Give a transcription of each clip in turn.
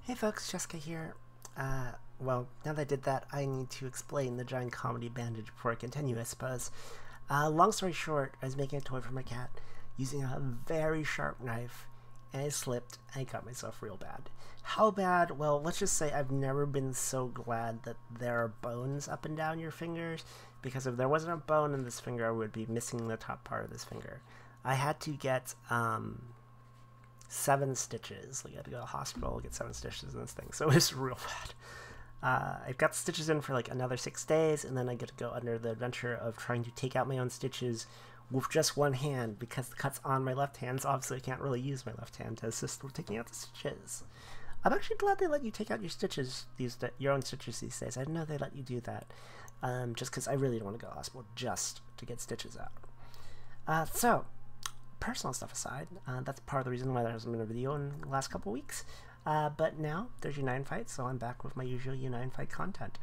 Hey folks, Jessica here. Well, now that I did that, I need to explain the giant comedy bandage before I continue, I suppose. Long story short, I was making a toy for my cat using a very sharp knife, and I slipped and I cut myself real bad. How bad? Well, let's just say I've never been so glad that there are bones up and down your fingers, because if there wasn't a bone in this finger, I would be missing the top part of this finger. I had to get, 7 stitches. Like I had to go to the hospital, get 7 stitches in this thing. So it was real bad. I've got stitches in for like another 6 days, and then I get to go under the adventure of trying to take out my own stitches with just one hand because the cut's on my left hand, so obviously I can't really use my left hand to assist with taking out the stitches. I'm actually glad they let you take out your stitches, your own stitches these days. I didn't know they let you do that, just because I really don't want to go to the hospital just to get stitches out. So, personal stuff aside, that's part of the reason why there hasn't been a video in the last couple weeks. But now there's Unite Fight, so I'm back with my usual Unite Fight content.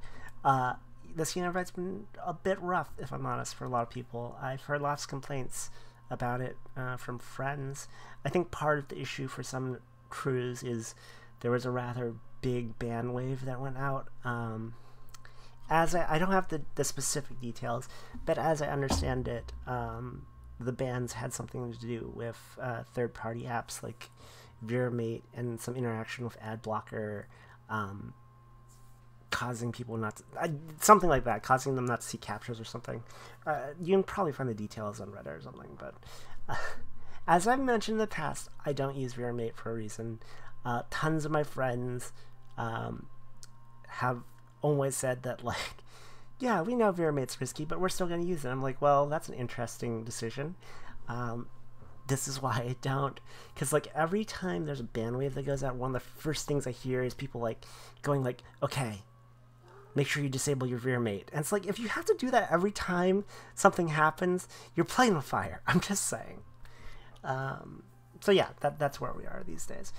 This Unite Fight's been a bit rough, if I'm honest, for a lot of people. I've heard lots of complaints about it from friends. I think part of the issue for some crews is there was a rather big ban wave that went out. As I don't have the specific details, but as I understand it, the bans had something to do with third-party apps like VeraMate and some interaction with ad blocker, causing people not to, something like that, causing them not to see captures or something. You can probably find the details on Reddit or something, but as I've mentioned in the past, I don't use VeraMate for a reason. Tons of my friends have always said that, like, yeah, we know VeraMate's risky, but we're still going to use it. I'm like, well, that's an interesting decision. This is why I don't. Because, like, every time there's a ban wave that goes out, one of the first things I hear is people, like, going, like, okay, make sure you disable your VeraMate. And it's like, if you have to do that every time something happens, you're playing with fire. I'm just saying. So yeah, that's where we are these days.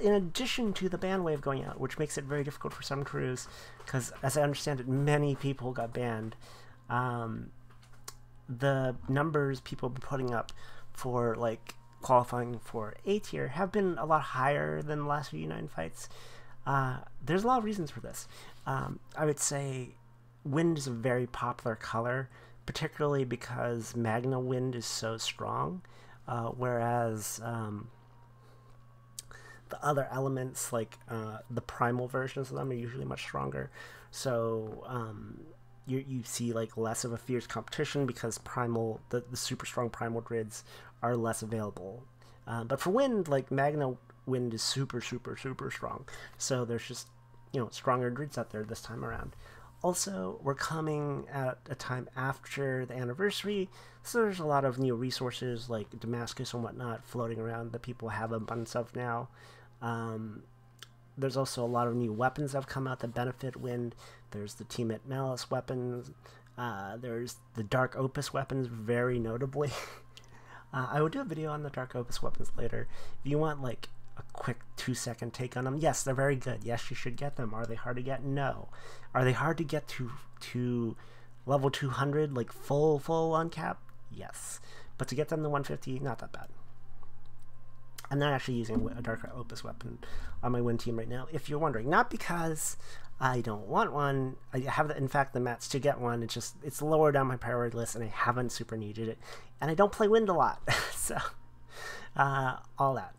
In addition to the ban wave going out, which makes it very difficult for some crews, because as I understand it, many people got banned. The numbers people have been putting up for like qualifying for A tier have been a lot higher than the last few United fights. There's a lot of reasons for this. I would say wind is a very popular color, particularly because Magna wind is so strong. Whereas the other elements, like the primal versions of them, are usually much stronger. So you see like less of a fierce competition because primal, the super strong primal grids are less available. But for wind, like Magna wind is super strong. So there's just, you know, stronger grids out there this time around. Also, we're coming at a time after the anniversary, so there's a lot of new resources like Damascus and whatnot floating around that people have abundance of now. There's also a lot of new weapons that have come out that benefit wind. There's the Team at Malice weapons. There's the Dark Opus weapons, very notably. I will do a video on the Dark Opus weapons later. If you want like a quick 2-second take on them, yes, they're very good. Yes, you should get them. Are they hard to get? No. Are they hard to get to level 200, like full uncap? Yes. But to get them to 150, not that bad. I'm not actually using a Dark Opus weapon on my win team right now, if you're wondering. Not because I don't want one. I have, in fact, the mats to get one. It's just, it's lower down my priority list, and I haven't super needed it. And I don't play wind a lot, so all that.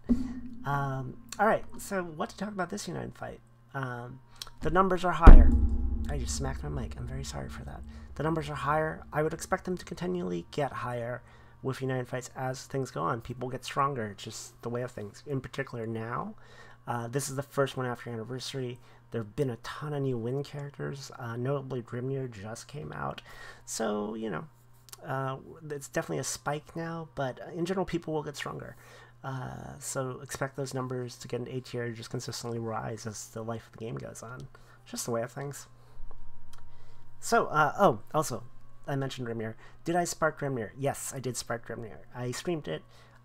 Alright, so what to talk about this United fight? The numbers are higher. I just smacked my mic. I'm very sorry for that. The numbers are higher. I would expect them to continually get higher with United fights as things go on. People get stronger. It's just the way of things. In particular now, this is the first one after anniversary. There have been a ton of new win characters. Notably, Grimnir just came out. So, you know, it's definitely a spike now, but in general, people will get stronger. So expect those numbers to get an A tier, just consistently rise as the life of the game goes on. Just the way of things. So, oh, also, I mentioned Grimnir. Did I spark Grimnir? Yes, I did spark Grimnir. I streamed it.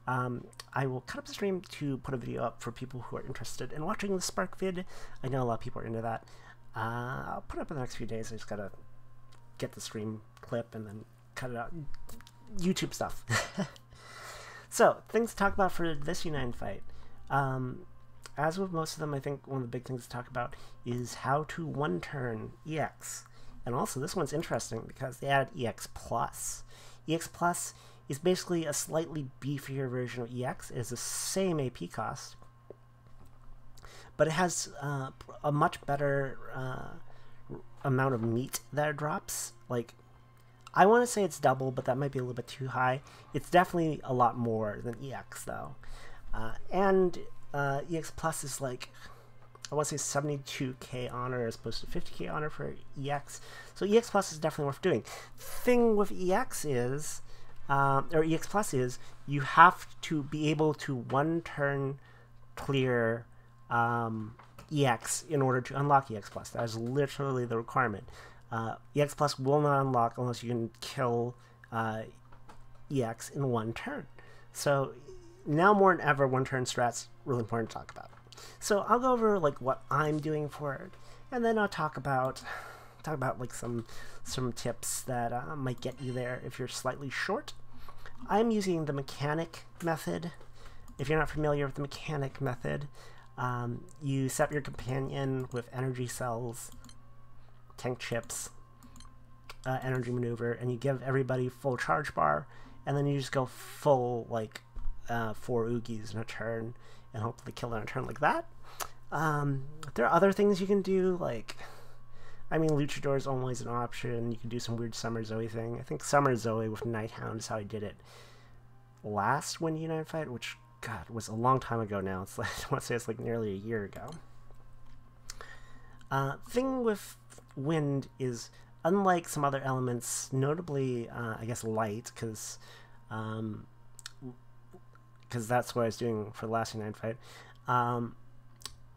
I will cut up the stream to put a video up for people who are interested in watching the spark vid. I know a lot of people are into that. I'll put it up in the next few days. I just gotta get the stream clip and then cut it out. YouTube stuff. So, things to talk about for this United fight. as with most of them, I think one of the big things to talk about is how to one-turn EX. And also, this one's interesting because they added EX Plus. EX Plus is basically a slightly beefier version of EX. It has the same AP cost, but it has a much better amount of meat that it drops. Like, I want to say it's double, but that might be a little bit too high. It's definitely a lot more than EX, though. And EX Plus is like, I want to say 72k honor as opposed to 50k honor for EX. So EX Plus is definitely worth doing. Thing with EX is, or EX Plus is, you have to be able to one-turn clear EX in order to unlock EX Plus. That is literally the requirement. EX Plus will not unlock unless you can kill EX in one turn. So now more than ever, one-turn strats really important to talk about. So I'll go over like what I'm doing for it, and then I'll talk about like some tips that might get you there if you're slightly short. I'm using the mechanic method. If you're not familiar with the mechanic method, you set your companion with energy cells, tank chips, energy maneuver, and you give everybody full charge bar, and then you just go full like 4 oogies in a turn and hopefully kill in a turn like that. There are other things you can do, like, I mean, Luchador is always an option. You can do some weird Summer Zoe thing. I think Summer Zoe with Nighthound is how I did it last Wind United fight, which, God, was a long time ago now. It's like, I want to say it's like nearly a year ago. Thing with Wind is, unlike some other elements, notably, I guess, light, because that's what I was doing for the last United fight.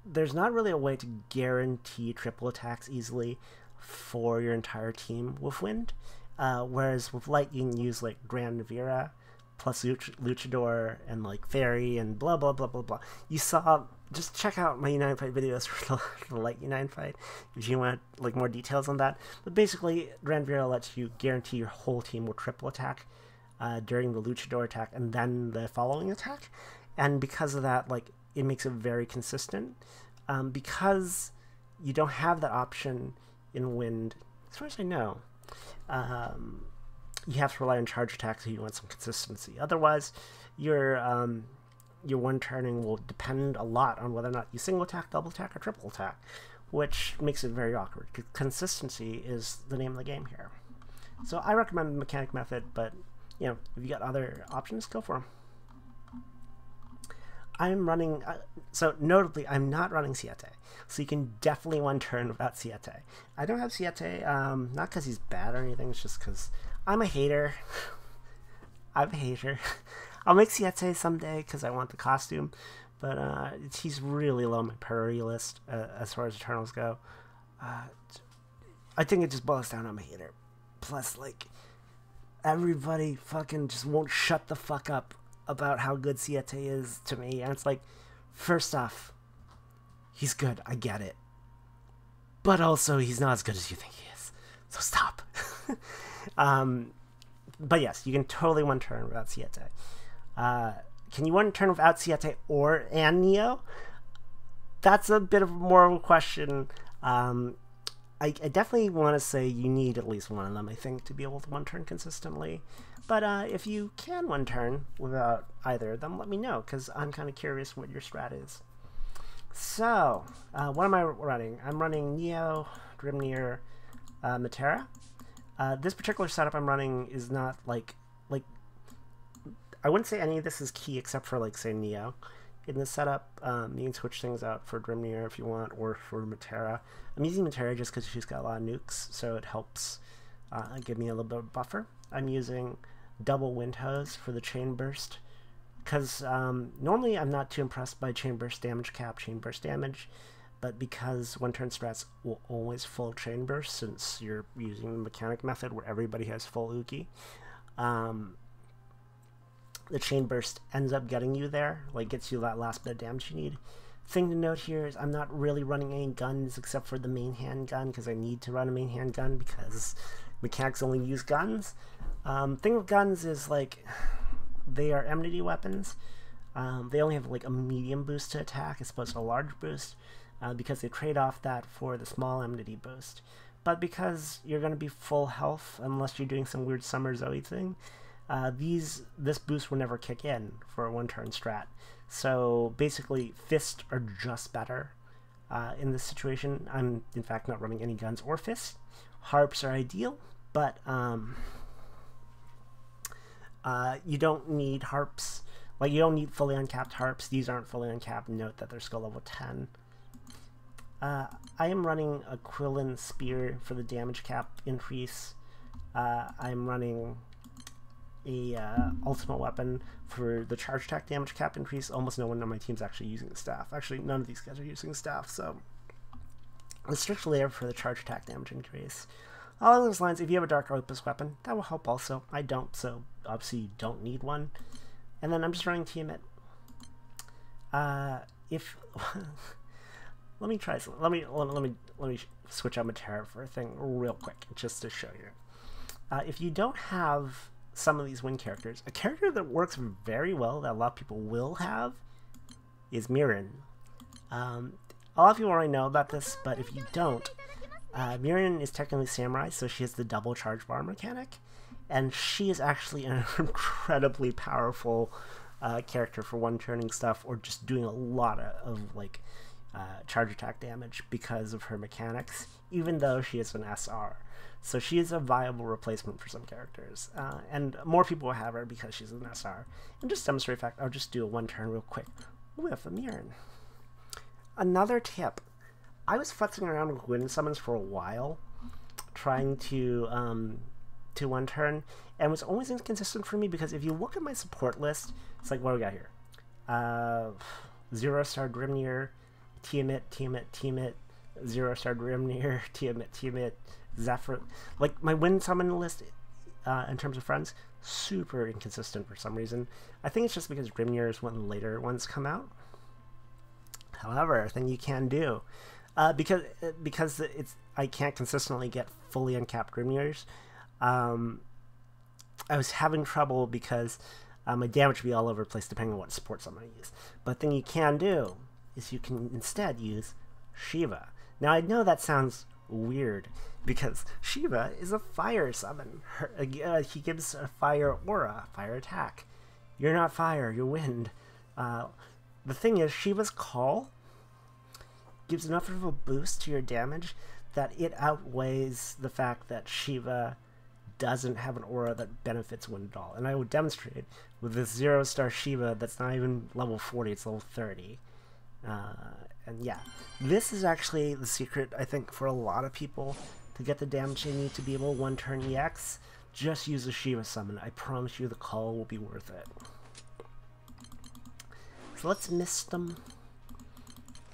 There's not really a way to guarantee triple attacks easily for your entire team with Wind, whereas with Light you can use like Granblue plus Luchador and like Fairy and blah blah blah blah blah. You saw, just check out my United fight videos for the Light United fight if you want like more details on that. But basically, Granblue lets you guarantee your whole team will triple attack during the Luchador attack and then the following attack, and because of that, like, it makes it very consistent. Because you don't have that option in Wind, as far as I know, you have to rely on charge attacks if you want some consistency. Otherwise, your one-turning will depend a lot on whether or not you single attack, double attack, or triple attack, which makes it very awkward. Consistency is the name of the game here. So I recommend the mechanic method, but you know, if you got other options, go for them. I'm running, so notably, I'm not running Siete, so you can definitely one turn without Siete. I don't have Siete, not because he's bad or anything, it's just because I'm a hater. I'm a hater. I'll make Siete someday because I want the costume, but he's really low on my priority list as far as Eternals go. I think it just boils down to I'm a hater. Plus, like, everybody fucking just won't shut the fuck up about how good Siete is to me, and it's like, first off, he's good, I get it, but also he's not as good as you think he is, so stop. But yes, you can totally one turn without Siete. Can you one turn without Siete and Neo? That's a bit of more of a question. I definitely want to say you need at least one of them, I think, to be able to one turn consistently. But if you can one turn without either of them, let me know, because I'm kind of curious what your strat is. So, what am I running? I'm running Neo, Grimnir, Matera. This particular setup I'm running is not like I wouldn't say any of this is key except for, like, say, Neo. In this setup, you can switch things out for Grimnir if you want, or for Matera. I'm using Matera just because she's got a lot of nukes, so it helps give me a little bit of buffer. I'm using double Wind Hose for the Chain Burst, because normally I'm not too impressed by Chain Burst damage cap, Chain Burst damage, but because one-turn strats will always full Chain Burst, since you're using the mechanic method where everybody has full Uki, the Chain Burst ends up getting you there, like gets you that last bit of damage you need. Thing to note here is I'm not really running any guns except for the main handgun, because I need to run a main handgun because mechanics only use guns. Thing with guns is, like, they are enmity weapons. They only have like a medium boost to attack as opposed to a large boost because they trade off that for the small enmity boost. But because you're going to be full health unless you're doing some weird Summer Zoe thing, this boost will never kick in for a one-turn strat. So basically, fists are just better in this situation. I'm in fact not running any guns or fists. Harps are ideal, but you don't need harps. Like, you don't need fully uncapped harps. These aren't fully uncapped. Note that they're skill level 10. I am running a Quillen Spear for the damage cap increase. I'm running a ultimate weapon for the charge attack damage cap increase. Almost no one on my team is actually using the staff. Actually, none of these guys are using the staff, so I'm strictly there for the charge attack damage increase. Along those lines, if you have a Dark Opus weapon, that will help also. I don't, so obviously you don't need one. And then I'm just running Tiamat. If let me try some. Let me switch out my Terra for a thing real quick, just to show you. If you don't have some of these win characters, a character that works very well that a lot of people will have is Miren. A lot of people already know about this, but if you don't, Miren is technically samurai, so she has the double charge bar mechanic, and she is actually an incredibly powerful character for one-turning stuff or just doing a lot of like charge attack damage because of her mechanics, even though she is an SR. So she is a viable replacement for some characters, and more people will have her because she's an SR. And just to demonstrate fact, I'll just do a one-turn real quick with a Miren. Another tip. I was futzing around with wind summons for a while, trying to one-turn, and it was always inconsistent for me because if you look at my support list, it's like, what do we got here? 0-star Grimnir, Tiamat, 0-star Grimnir, Tiamat, Zephyr. Like, my wind summon list, in terms of friends, super inconsistent for some reason. I think it's just because Grimnir is when later ones come out. However, a thing you can do, because I can't consistently get fully uncapped Grimnirs, I was having trouble because my damage would be all over the place depending on what supports I'm going to use. But the thing you can do is you can instead use Shiva. Now, I know that sounds weird because Shiva is a fire summon. He gives a fire aura, fire attack. You're not fire, you're wind. The thing is, Shiva's call gives enough of a boost to your damage that it outweighs the fact that Shiva doesn't have an aura that benefits wind at all. And I will demonstrate with this 0-star Shiva that's not even level 40, it's level 30. And yeah, this is actually the secret, I think, for a lot of people to get the damage they need to be able to one-turn EX. Just use a Shiva summon. I promise you the call will be worth it. So let's miss them.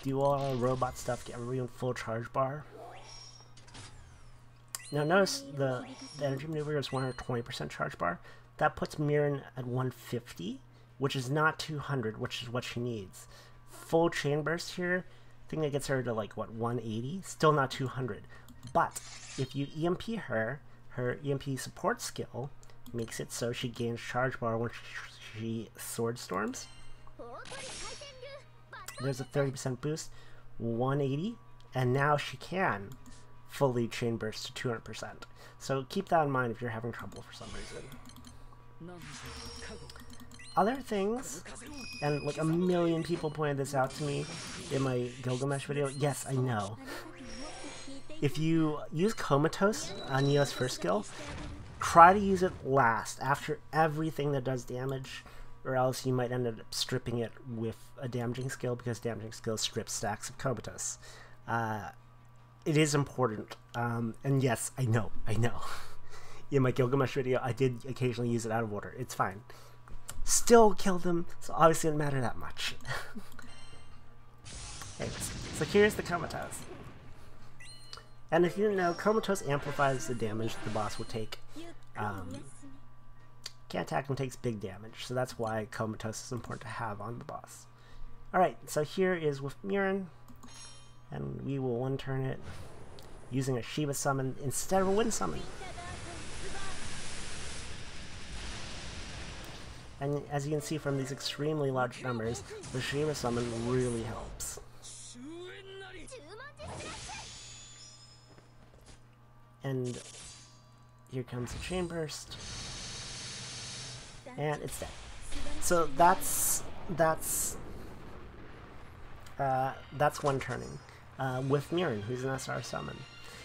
Do all our robot stuff, get everyone full charge bar. Now notice the energy maneuver is 120% charge bar. That puts Miren at 150, which is not 200, which is what she needs. Full chain burst here, I think that gets her to like, what, 180? Still not 200. But if you EMP her, her EMP support skill makes it so she gains charge bar when she sword storms. There's a 30% boost, 180, and now she can fully chain burst to 200%. So keep that in mind if you're having trouble for some reason. Other things, and like a million people pointed this out to me in my Gilgamesh video. Yes, I know. If you use Comatose on Neo's first skill, try to use it last, after everything that does damage, or else you might end up stripping it with a damaging skill, because damaging skill strips stacks of Comatose. It is important, and yes, I know. In my Gilgamesh video, I did occasionally use it out of order. It's fine. Still kill them, so obviously it didn't matter that much. Anyways, so here's the Comatose. And if you didn't know, Comatose amplifies the damage the boss will take. Can't attack and takes big damage, so that's why Comatose is important to have on the boss. Alright, so here is with Miren, and we will one-turn it using a Shiva summon instead of a wind summon. And as you can see from these extremely large numbers, the Shiva summon really helps. And here comes the Chain Burst. And it's dead. So that's one turning with Miren, who's an SR summon.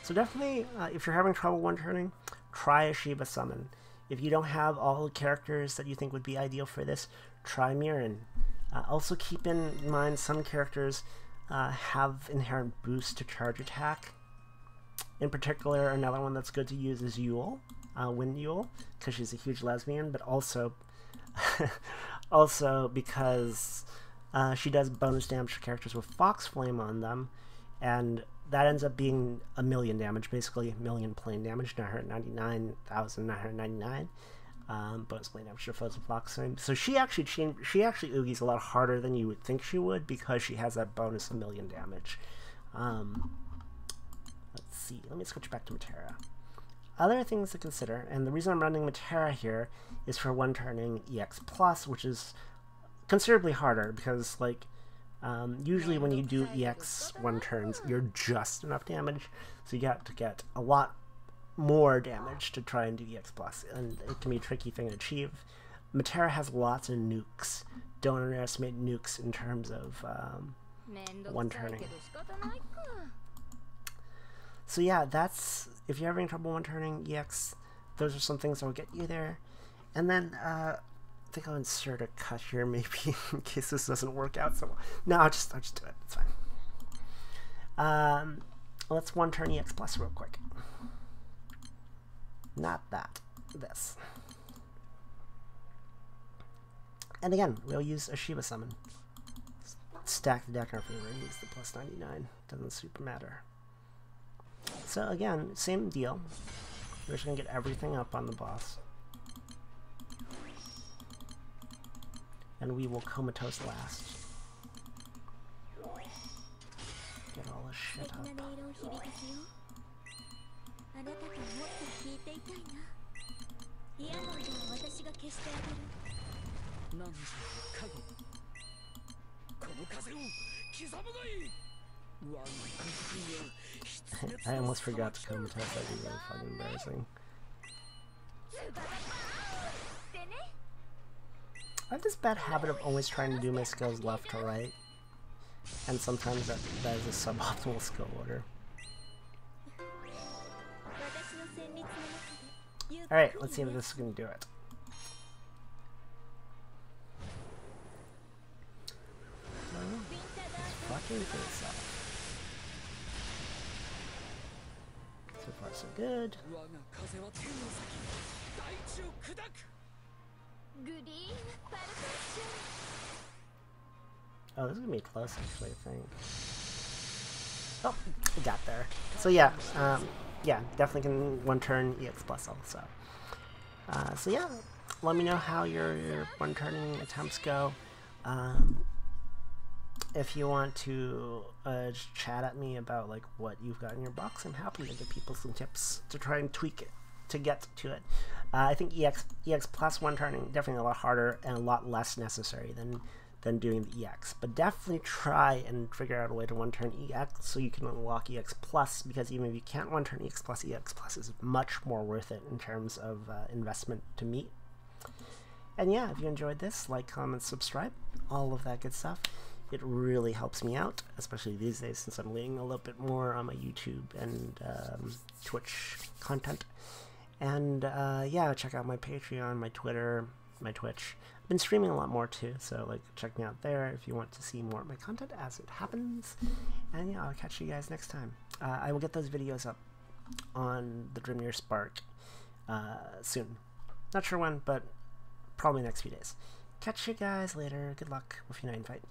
So definitely, if you're having trouble one turning, try a Shiva summon. If you don't have all the characters that you think would be ideal for this, try Miren. Also keep in mind some characters have inherent boost to charge attack. In particular, another one that's good to use is Yule, Wind Yule, because she's a huge lesbian, but also also because she does bonus damage to characters with Fox Flame on them, and that ends up being 1,000,000 damage, basically 1,000,000 plain damage, 999,999 bonus plain damage to foes with Fox Flame. So she actually oogies a lot harder than you would think she would because she has that bonus 1,000,000 damage. Let's see, let me switch back to Matera. Other things to consider, and the reason I'm running Matera here is for one turning EX Plus, which is considerably harder because, like, usually when you do EX one turns, you're just enough damage, so you got to get a lot more damage to try and do EX Plus, and it can be a tricky thing to achieve. Matera has lots of nukes. Don't underestimate nukes in terms of one turning. So yeah, that's, if you're having trouble one turning EX, those are some things that will get you there. And then I think I'll insert a cut here maybe in case this doesn't work out so well. No, I'll just do it. It's fine. Let's one turn EX Plus real quick. Not that. This. And again, we'll use a Shiva summon. Stack the deck in our favor and use the plus 99. Doesn't super matter. So again, same deal. We're just going to get everything up on the boss. And we will comatose last. Get all this shit up. I almost forgot to comatose, that'd be really fucking embarrassing. I have this bad habit of always trying to do my skills left to right, and sometimes that is a suboptimal skill order. Alright, let's see if this is going to do it. It's fucking face off. So far so good. Oh, this is gonna be close actually, I think. Oh, we got there. So yeah, yeah, definitely can one turn EX Plus also. So yeah, let me know how your one turning attempts go. If you want to just chat at me about like what you've got in your box, I'm happy to give people some tips to try and tweak it to get to it. I think EX Plus one turning definitely a lot harder and a lot less necessary than doing the EX, but definitely try and figure out a way to one turn EX so you can unlock EX Plus, because even if you can't one turn EX Plus is much more worth it in terms of investment to meet. And yeah, if you enjoyed this, like, comment, subscribe, all of that good stuff. It really helps me out, especially these days since I'm leaning a little bit more on my YouTube and Twitch content. And yeah, check out my Patreon, my Twitter, my Twitch. I've been streaming a lot more too, so like check me out there if you want to see more of my content as it happens. And yeah, I'll catch you guys next time. I will get those videos up on the Dreamir Spark soon. Not sure when, but probably next few days. Catch you guys later. Good luck with your 9 fight.